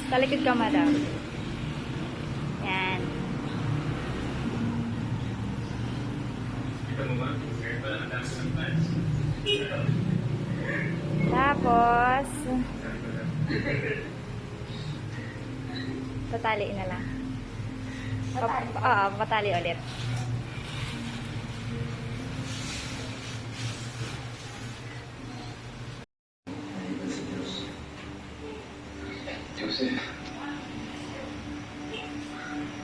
Talikod ka, madam. Yan. Tapos, tatali na lang. Oo, patali ulit. Joseph.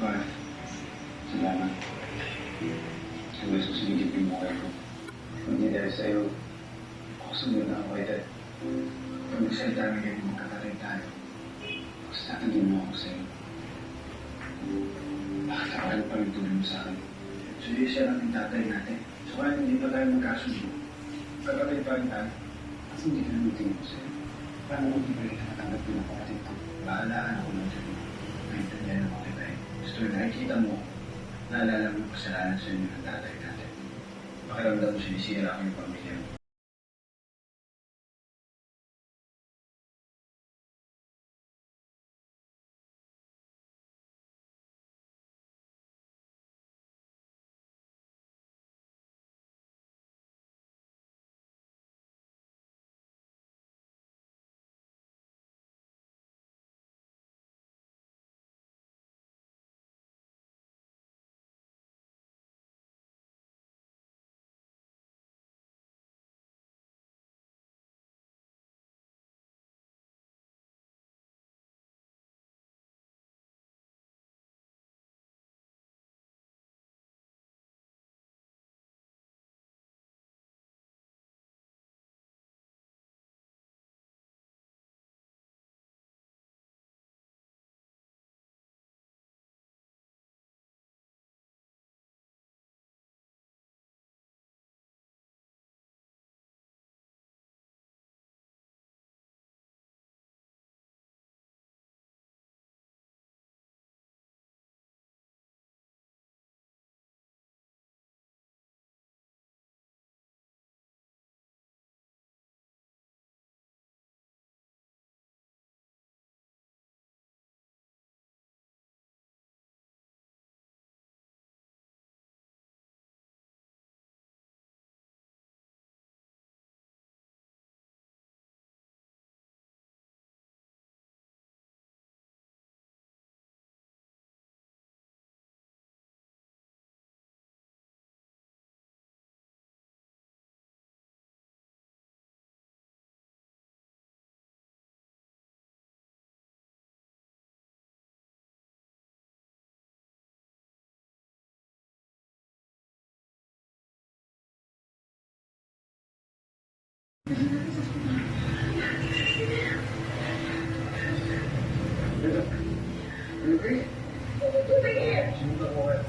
Bakit? Salamat. Ang gusto sinigit yung mukha ko. Hindi dahil sa'yo, ako sumunod na ako kay Dad. Pag nagsalita kami kayo magkakatay tayo, mas tatagin mo ako sa'yo. Bakit ako rin pa rin tulong mo sa akin? So, siya lang yung tatay natin. So, kaya hindi pa tayo magkasundo. Kakatay pa rin tayo. Kasi hindi ka naman tingin ko sa'yo. Paano kung di ba rin nakatanggap ko ng kapatid ko? Bahalaan ako lang sa'yo. Naintindihan ako kita eh. Gusto rin nakikita mo, naalala mo yung kasalanan sa inyo ng tatay natin. Pakiramdam mo sinisira ako yung pamilya mo.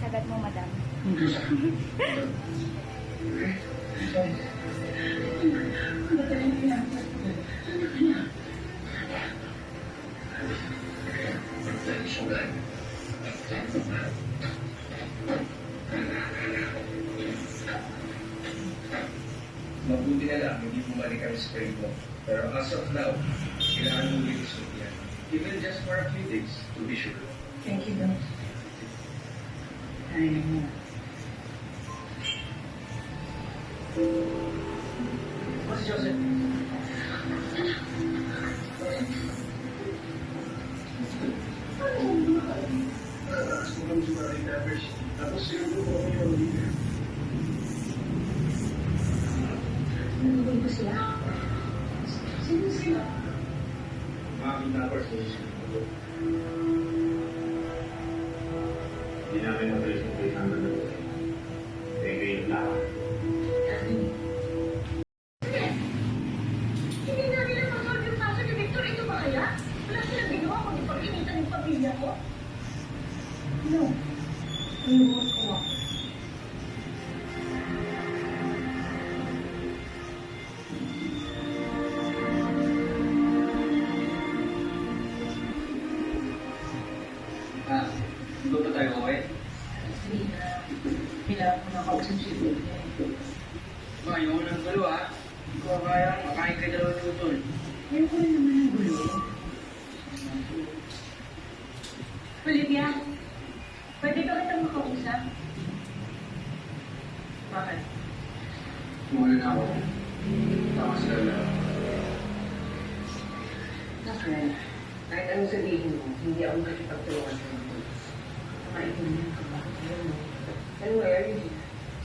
Sagat mo, madam. Mabuti na lang, hindi bumalik kami sa train mo. Pero as of now, kailangan mong lilisot yan. Even just for a few days, to be sure. Thank you, Doc. Ay, naman. Mas Joseph? Tapos siguro ko kami yung leader. Nanonood ba sila? Sino sila? Mga kidnappers ko yung hindi namin mabilis ng kailangan na buhay. Kaya kayo lang. Hindi na nila masolve yung kaso ni Victor. Ito ba kaya? Wala silang ginawa kung ipag-initan yung pamilya ko? No. Inuwan ko ako. Hindi ba tayo okay? Hindi na. Kailangan ko nakausap si Victor. Ma, yung unang gulo ha. Hindi ko kaya, makain ka dalawang tutol. Ayun ko rin naman ang gulo. Olivia, pwede ka kitang makausap? Bakit? Muna na ako. Tama sila na. Bakit? Kahit anong sabihin mo, hindi ako makipagtulungan sa mga maintindihan ko ba? Anyway,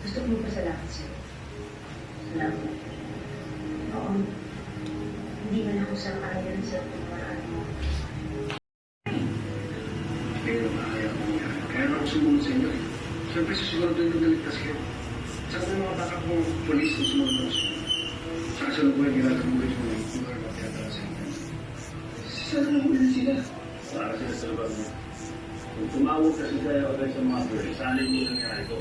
gusto ko magpasalamat sa'yo. Salamat. Oo. Hindi man ako sang-ayon sa pagmaraan mo. Pero kaya ko yan. Kaya na ako sumunod sa inyo eh. Siyempre sisigurado yung naligtas kayo. Saka may mga baka kong polis na sumunod ako sa inyo. Saka sa lubuhay ginagamulit mo yung lugar na tiyatara sa inyo. Sana namulan sila. Para sila sa lugar mo. Kung tumawag kasi kayo agad sa mga bird, sana hindi nangyari ito.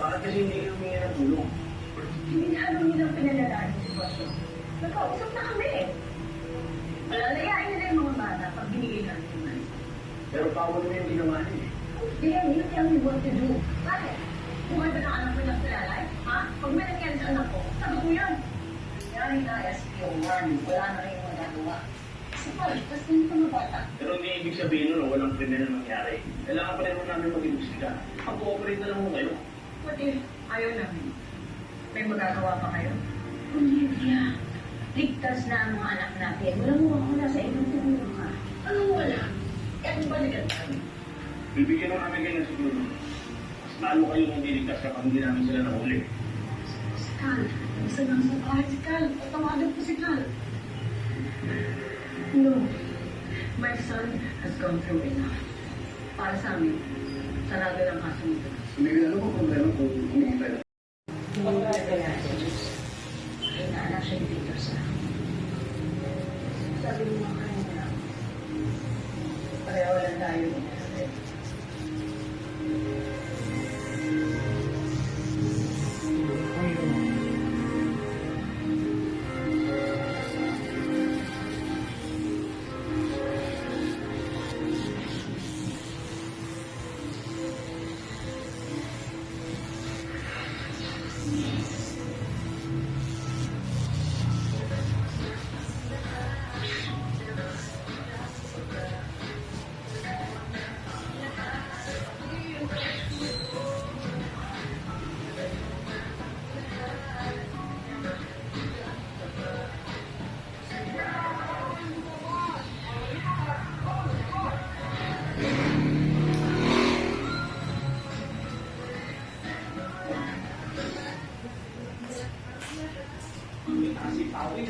Bakit kasi hindi kayo humingi ng tulong? Hindi na alam nilang pinalalaan yung sitwasyon. Nagkausap na kami eh. Malalayain nila yung mga bata pag binigay namin yung money. Pero bawal mo yung ginawa niyo eh. Then you tell me what to do. Bakit? Buhay ba ng anak ko yung nasalalay? Ha? Pag may nangyari sa anak ko, sabi ko yan. Nangyari na SPO1, wala na rin yung magagawa. Kasi pala, tapos din sa mga bata. Pero hindi ibig sabihin nun na walang krimen na nangyari. Kailangan pa rin mo namin mag-imbestiga. Mag-cooperate na lang mo kayo. What if ayaw namin? May magagawa pa kayo? Olivia, ligtas na ang mga anak natin. Wala mo ako nasa ibang tumulong ka. Anong wala? Eh kung balikan kami. Bibigyan mo namin kayo ng siguro. Mas lalo kayong hindi ligtas kapag hindi namin sila nahuli. Si Cal, isa lang sa bahay si Cal. Patawagan ko si Cal. No, my son has gone through enough. Para sa amin, sarado lang kaso nito. Hindi ano kung problema kung humingi tayo. Hindi ba kaya ay naanak siya ni Victor sa akin. Sabi mo mga kanya na pareho lang tayo ni Ate.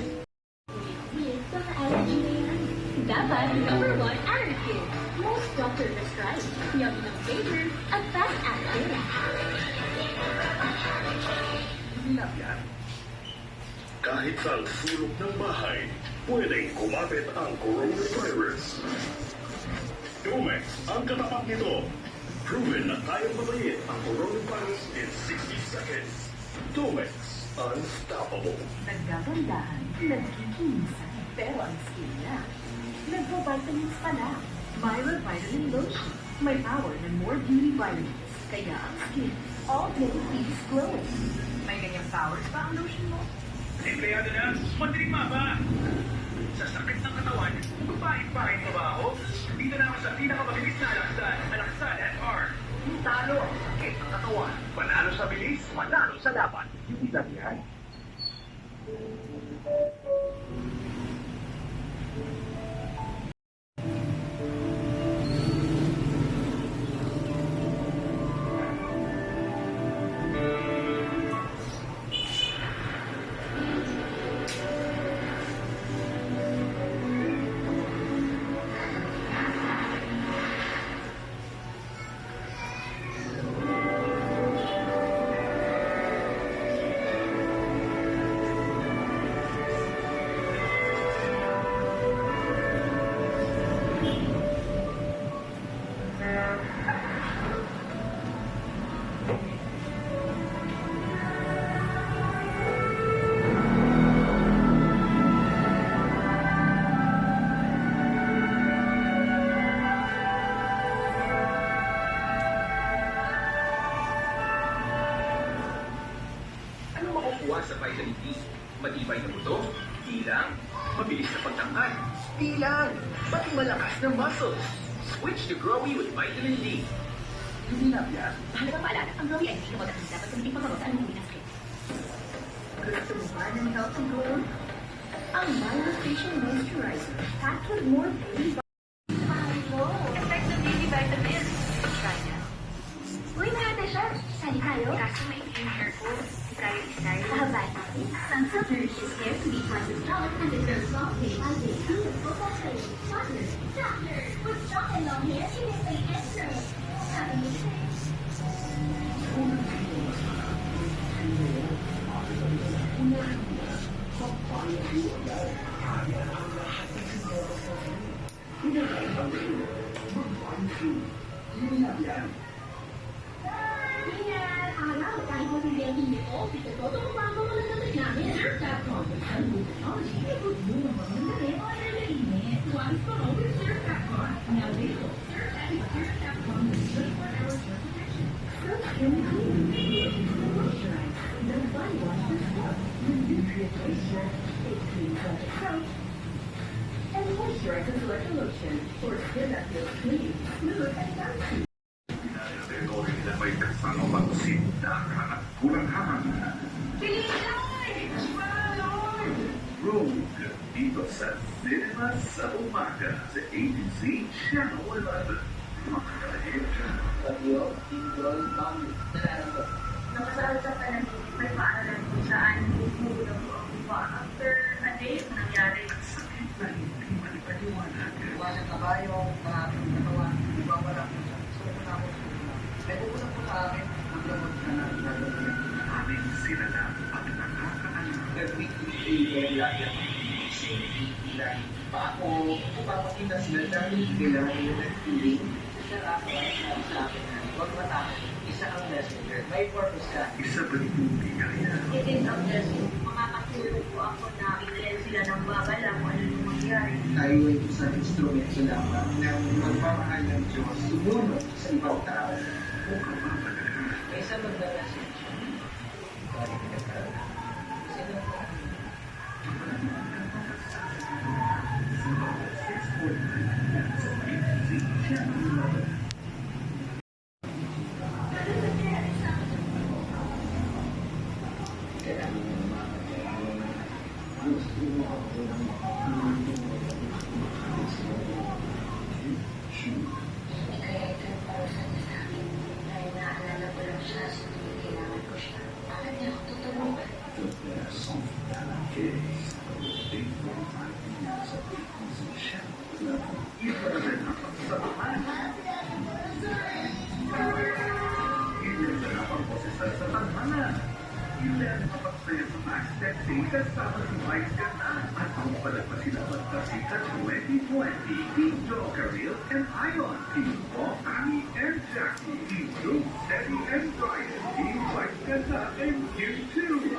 Baka allergy na yan. Dapat number 1 allergy. Most doctors prescribe. Yummy ng flavor at fast acting. Kahit sa sulok ng bahay, pwedeng kumapit ang coronavirus. Dumex ang katapat nito. Proven na kayang mabayit ang coronavirus in 60 seconds. Dumex, unstoppable. Naggagandahan, nagkikinisan, pero ang skin niya, nagpo-vitamins pa na. Myra Vitamin Lotion. May power ng more beauty vitamins. Kaya ang skin, all day keeps glowing. May ganyang powers pa ang lotion mo? Empleyado na, matrima ba? Sa sakit ng katawan, magpahit-pahit pa ba ako? Dito naman sa pinakamabilis na alaksan, Alaksan SR. Talo ang sakit ng katawan. Panalo sa bilis, panalo sa laban. Hindi lang yan. tungkol sa vitamin D. Matibay na buto, di lang. Mabilis na pagtangkad, di lang. Pati malakas na muscles. Switch to Growy with vitamin D. Hindi na yan. Mahalaga paalala, ang Growy ay hindi lumagak na dapat gamitin pagkaroon sa anumang na skin. Gusto mo ba ng health and glow? Ang Myra Facial Moisturizer, packed with more beauty Effective beauty vitamins. Try na. Uy, mahate siya. Sali tayo. Kaso may yung hair ko. Try yung style. Kahabay natin. Sunsilk nourishes hair to be twice as delicate and deserves soft day by day. Beautiful coconut. Partner. Doctor. With strong and long hair, you may stay extra. Have a new face. Ingat! Araw, kahit matindi ang hindi ko, pito-toto mo pa ang mga nagamit namin. Sir, Capcom, with Sunwood Technology, ikot mo ang mga nandarin o nalainis. Once pa mo with Sir Capcom. Now label, Sir Capcom with 24-hour hair protection. Silk Skin Clean, moisturize, the body wash with silk, the nutrient moisture, it cleans out the throat, and moisturizes like a lotion for skin that feels clean, smooth, and bouncy. Teritori nila may kasama magusin na hanap kulang hanga. Rogue dito sa Cinema sa Umaga sa ABC Channel 11. Makakalahin ka. Nakasal sa panaginip, may paaralan kung saan bumubulang po ang buwa. After a day, nangyari. Sakit na hindi malipaliwanag. Iwasan kabayo, maraming katawan, ibawala ko sa ako. May pupulang po sa akin, ang gamot na nagagawin. Aming sila na at nakakaalam. Pa ako, papakita sila dahil kailangan nila ng feeling. Isa lang ako sa akin na huwag matakot. Isa ang messenger. May purpose ka. Isa pa rin yung bigaya. It is a blessing. Makakatulong po ako na ilan sila ng babala kung ano yung mangyari. Tayo ay isang instrumento lamang ng magmamahal ng Diyos sumunod sa ibang tao. O kapapalaga. May isa magdalasin. Kaya ito yung para sa akin. Dahil naalala ko lang siya sa tuwing kailangan ko siya. Bakit niya ako tutulungan? Ilan mapagsaya sa Max Tech Day kasama si Mike Gana at ang palagpasila magkasika 2020 Team Joker Real and Ion Team Bob, Annie and Jackie Team Luke, Teddy and Brian Team Mike Gana and Team 2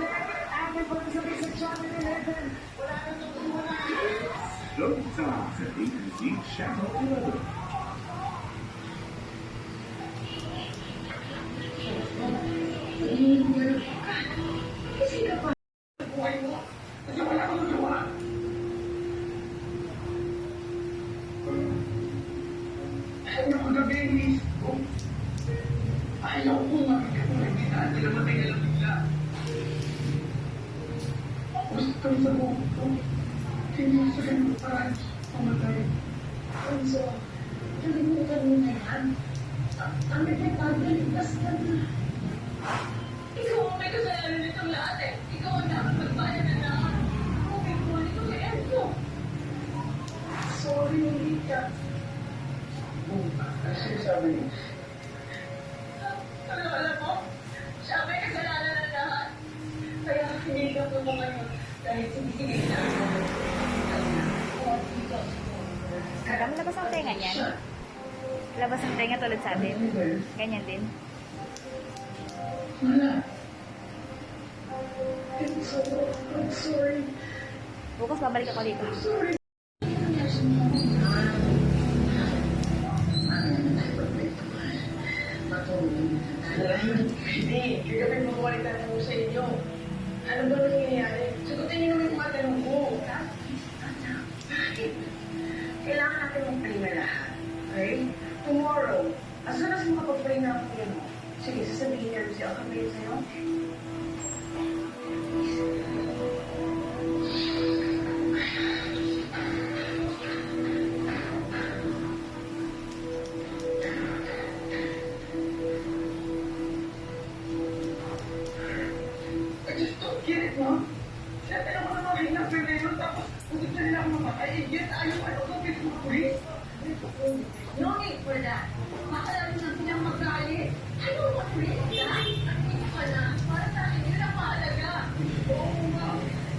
Showtime sa ABC Channel 11. Ayaw ko na babies ko. Ayaw ko makikapag hindi natin na matay na lang bigla. Gusto sa buong ko. Hindi sa ganun parang mamatay. Enzo, nalimutan mo na yan. Ang nagpapagaligtas ka na. Ikaw ang may kasalanan nitong lahat eh. Ikaw ang dapat magbayad na lahat. Okay po nito kay Enzo. Sorry, Rita. Kasi sabi niya, Pero alam mo, siya may kasalanan na lahat. Kaya hindi ka po mo ngayon dahil sinisigil na ako. Madam, labas ang tenga niyan. Labas ang tenga tulad sa atin. Ganyan din. wala. Enzo, I'm sorry. Bukas babalik ako dito. Sorry. Hindi, kaya kami magwalitan mo sa inyo. Ano ba nangyayari? Sagutin niyo naman yung mga tanong ko. Anak, bakit? Kailangan natin mag-pray na lahat. Okay? Tomorrow, as soon as makapag-pray na ako yun, sige, sasabihin niya siya, ang kapatid sa'yo. I just don't get it, Mom. Siyempre naman ang mga hinang pwede tapos gusto nila akong mamatay. Yet, ayaw ko pinag-pray. No need for that. Makalaman na silang magalit. Ano ba, Chris? Hindi ka na. Para sa akin, yun ang mahalaga. Oo nga.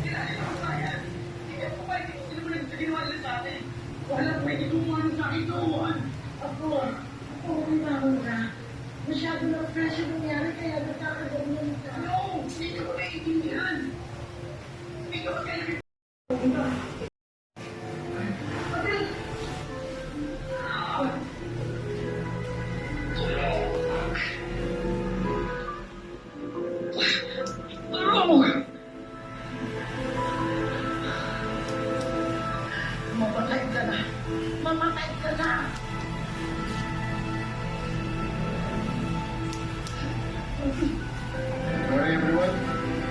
Kailangan ako kaya. Hindi ako kapag hindi ko sila sa ginawa nila sa akin. Walang pwede gumawa sa akin doon. Ako na ako na. Masyado na pressure nangyari kaya nagkakaganyan ka. No! Hindi ko naiintindihan. Hindi ko kaya. Mamatay ka na. Mamatay ka na. Good morning, everyone.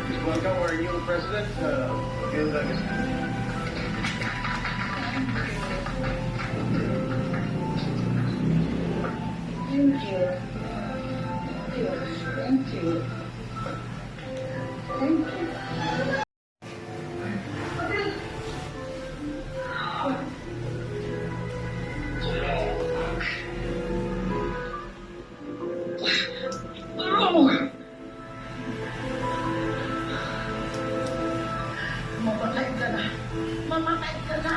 Please welcome our new president, Bill Douglas. Thank you. Thank you. Thank you. Mamatay ka na. Mamatay ka na.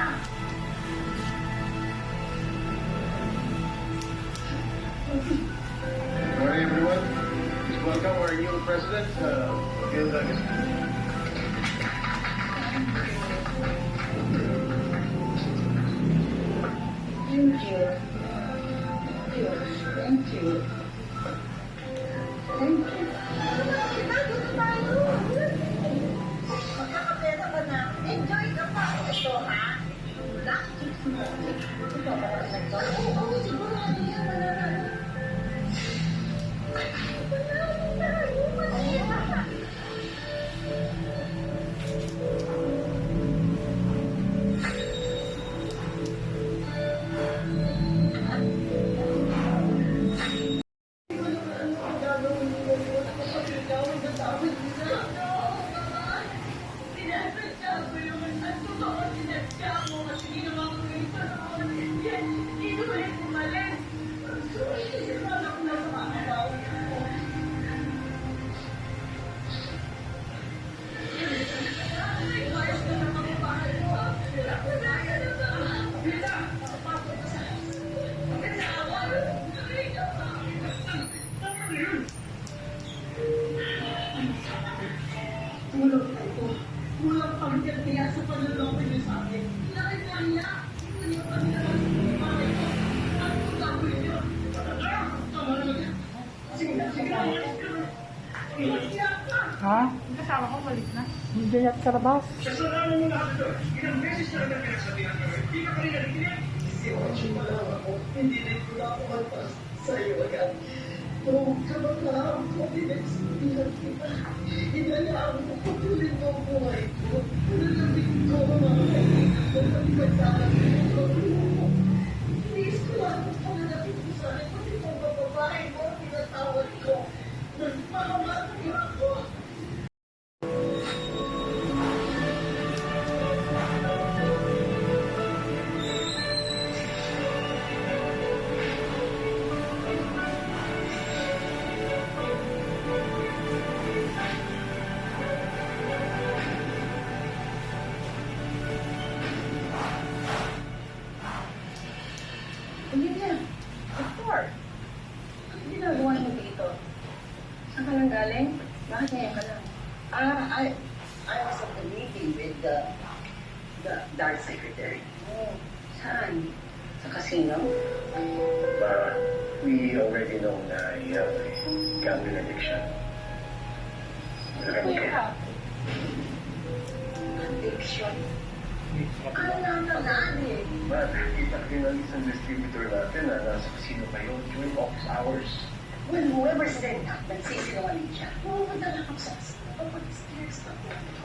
Good morning, everyone. Please welcome our new president, Bill Douglas. Thank you. Thank you. Thank you. Magkakapera ka na. Enjoy ka pa. Ito, ha? Last 6 months. Ito ba ka nag-enjoy? Oo, sigurado yan. Mananalo. Mananalo tayo. Mananalo. Tulog ako. Walang pagkatiya sa panlalaki niyo sa akin. Nakikaya. Hindi ko kami naman sa pamay ko. Ano ko gagawin niyo? Tama naman yan. Sige na, sige na. Iyak ka. Ha? Kasama ko, balik na. Hindi at karabas. Kasalanan mo lahat ito. Ilang beses na natin pinagsabihan kami. Hindi ka kanina nakikinig. Kasi watching mo lang ako. Hindi rin ko na ako magpas sa'yo agad. Huwag ka ba na ang confidence bilang kita? Hinayaan mo patuloy mo ang buhay ko. Nalabig ko ang mga kaibigan ko at pagkakas ko. Please, wala mo pangalapit mo sa akin. Pati mo ba babae mo ang pinatawad ko? Nagpapamati ako. Olivia, Victor, ano ginagawa mo dito? Saan ka lang galing? Bakit ngayon ka lang? I was at the meeting with the Dark Secretary. Oh, saan? Sa casino? We already know na you have a gambling addiction. Ano you have?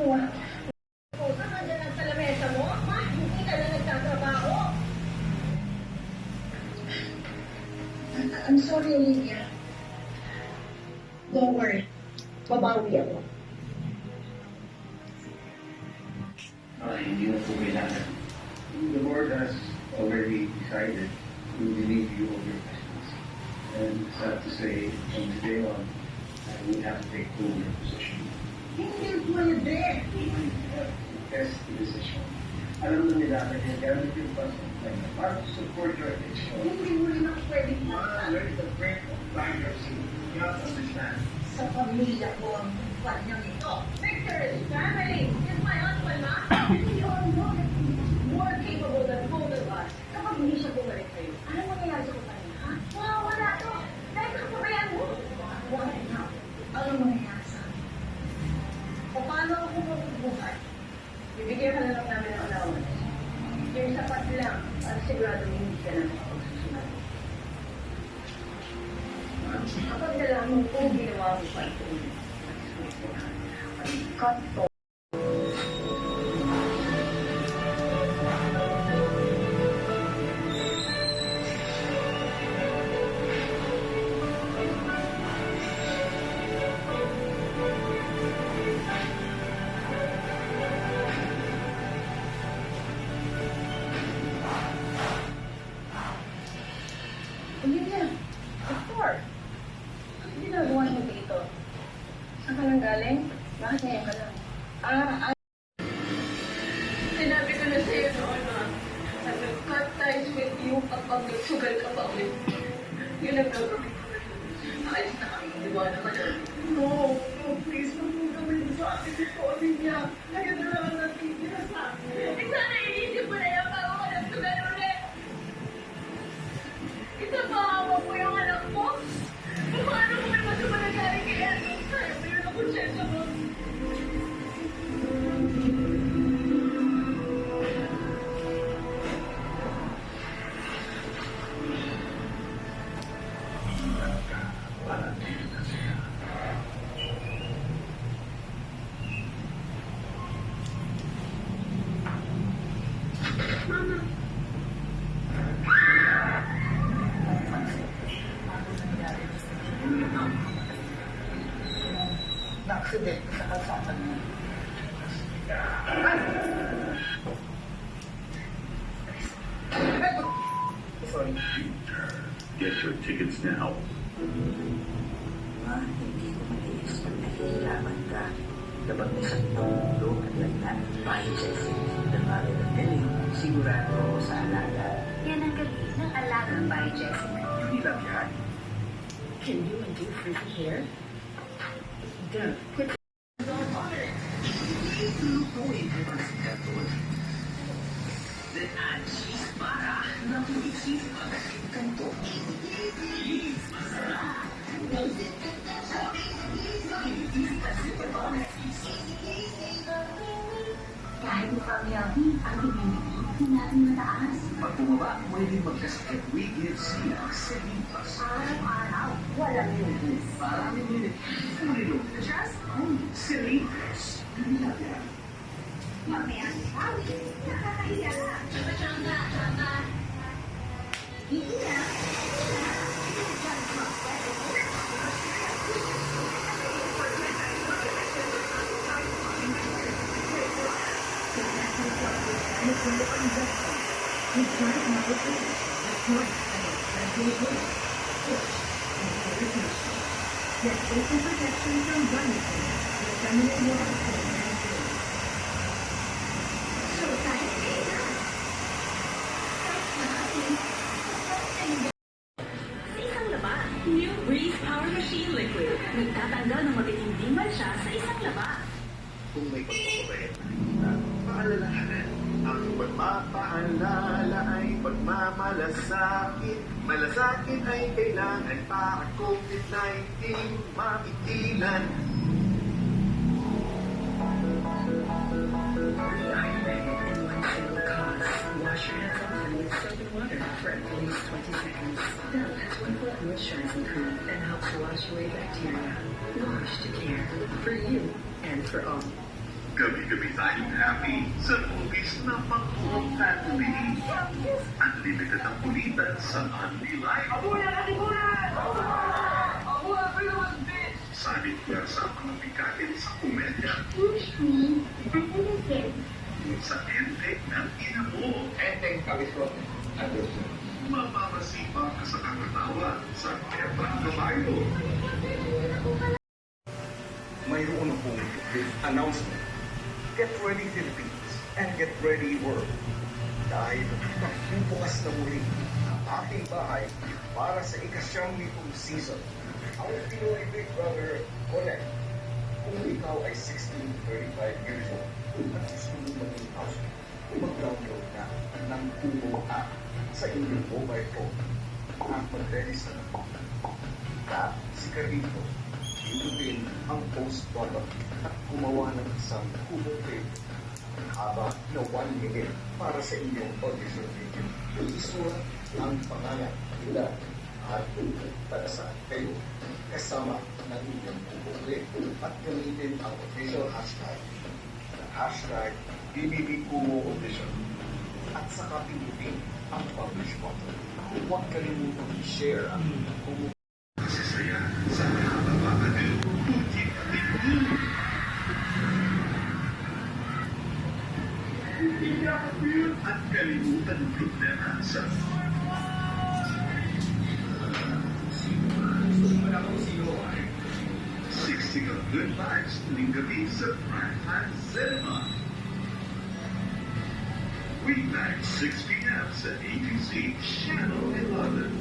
What? O, saan ka dyan sa lamesa mo? Ha? Hindi ka na nagtatrabaho? I'm sorry, Olivia. Don't worry. Babawi ako. Hindi na po kailangan. The board has already decided to relieve you of your business. And sad to say, from today on, I will have to take over your position. Hindi pwede. That's the decision. Alam na nila na kailangan yung pasok para to support your addiction. Hindi mo rin ako pwede You're at the brink of bankruptcy. You have to understand. sa pamilya ko ang kanyang ito. Victor is family. Is my husband, ma? You are more capable than both of us. Kapag hindi siya bumalik kayo, ano mangyayari sa kanya, ha? Wala to. Dahil kapabayaan mo. Wala na. Ano mangyayari sa akin? O paano ako mabubuhay? Bibigyan ka na lang namin ng allowance. Yung sapat lang, at sigurado hindi ka na makapagsusunod. Kapag nalaman ko, ginawa mo pa ito. Cut to. Olivia, Victor, ano ginagawa niyo dito? Saan ka nang galing? Bakit ngayon ka lang? Sinabi ko na sa'yo noon na cut ties with you kapag nagsugal ka pa ulit. Yun ang gagawin ko na yun. Ayos na kami, iwan ka na. No, please, huwag mo gawin sa akin ito, Olivia. Kaya na lang natitira sa akin. Sana inisip mo na yan bago ka nagsugal ulit. Itapahawa mo yung anak mo? Paano mo may masumalagaling kay Edwin? Sa'yo, mayroon ako sensya mo. Na-accident sa kalsada niya. Sorry. Get your tickets now. Hindi ko matiis pag nahihirapan ka. Kapag may sakit ang ulo at lagnan, paano sa isip ng bagay ng galing, sigurado ako sa alaga. Yan ang galing ng alaga by Jessica. Hindi lang yan. Can you undo freaky hair? Don't put Kahit mukhang healthy, ang immunity hindi natin mataas. Pag bumaba, pwede magkasakit. We give Sia Celine Plus. Araw-araw, walang lubis. Maraming minute. Fully loaded. Just only Celine Plus. Hindi lang yan. mamaya sabi, nakakahiya. Chamba. Hindi na. So, kahit kailan. sa isang laba. New Breeze Power Machine Liquid. Nagtatanggal ng matitinding mansya sa isang laba. Kung may pagpapabayad na paalalahanan, ang pagpapaalala ay pagmamalasakit. Malasakit ay kailangan para COVID-19 mapigilan. Wash your hands often with soap and water for at least 20 seconds. Dove has wonderful moisturizing cream and helps wash away bacteria. Wash to care. For you and for all. Gabi-gabi tayong happy sa movies na pang-buong family. Unlimited ang kulitan sa Unli Life. Sanit pwersa ang mga bigatin sa komedya. Sa ending ng ina mo. Enteng kami ko. Mamamasipa ka sa kakatawa sa Evan Caballo. Mayroon akong big announcement. Get ready Philippines and get ready world. Dahil magbubukas na muli ang ating bahay para sa ika-7 season. Ang Pinoy Big Brother Connect. Kung ikaw ay 16 to 35 years old at gusto mo maging housemate, mag-download na ng Kumo app sa inyong mobile phone. At mag-register na. Tap si Carlito. Pindutin ang post button at gumawa ng isang Kumo page. Haba na 1 minute para sa inyong audition video. Isulat ang pangalan, edad, at tagasaan kayo kasama ng inyong Kumo page at gamitin ang official hashtag na hashtag BBB Kumo Audition at saka pindutin ang publish button. Huwag kalimutang i-share ang inyong Kumo. Masasaya sa kababagan. Pujit din. At kalimutan ng problema sa Sino? 60 of Good Vibes tuwing gabi sa Primetime Cinema. Weeknight, 6 p.m. sa ABC Channel 11.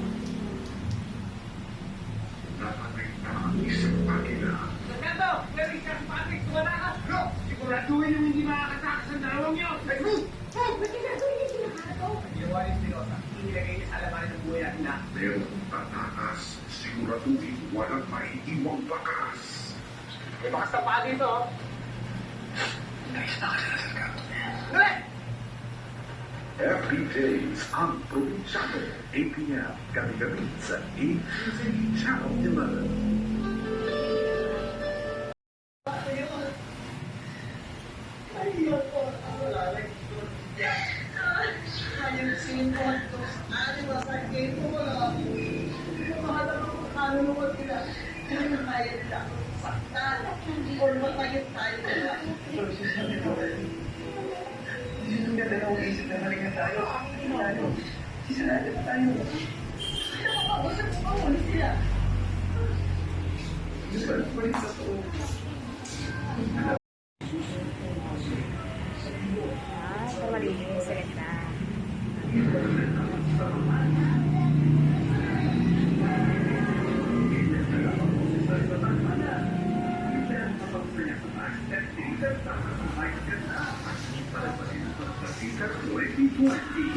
Nakapit na ang isang pagila. Fernando! Very Patrick, wala ka! Bro! Siguraduhin yung hindi makakatakas ang dalawang yun! Like, move! Ba't ginagawa niya sinakato? Ginawa ni Spinoza, inilagay niya sa alabanan ng buhay natin lahat. Merong tatakas, siguraduhin walang maiiwang bakas. May bakas na pa dito, oh! Nais na ka sa kato. Dali! Every days ang Probinsyano, 8 p.m. gabi-gabi sa ABC Channel 11. Sino na dalawang isip na balik na tayo? Sisarado pa tayo. Gusto ko balik sa totoo. Ito magiging salita.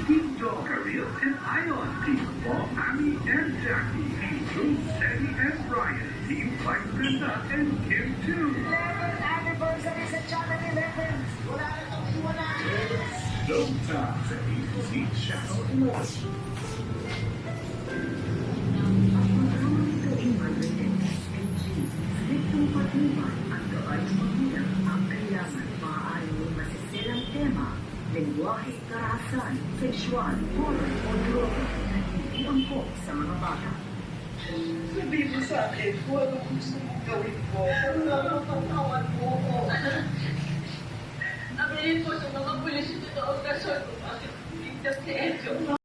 Team Joe, Kareel, and Ion. Team Paul, Ami, and Jackie. Team Drew, Teddy, and Brian. Team Mike, Brenda, and Kim, too. 11th anniversary sa Channel 11. Wala na itong iwanan. No time sa ABC Channel 11. Striktong patnubay at gabay sa magulang ang kailangan maaaring may masisilang tema, lengguwahe, karahasan, sexual, horror o droga na hindi angkop sa mga bata. Sabihin mo sa akin kung ano gusto mong gawin ko. Pero nakakatawan mo ko. Nabilin ko sa mga pulis ito na okasyon kung bakit ligtas si Edyo.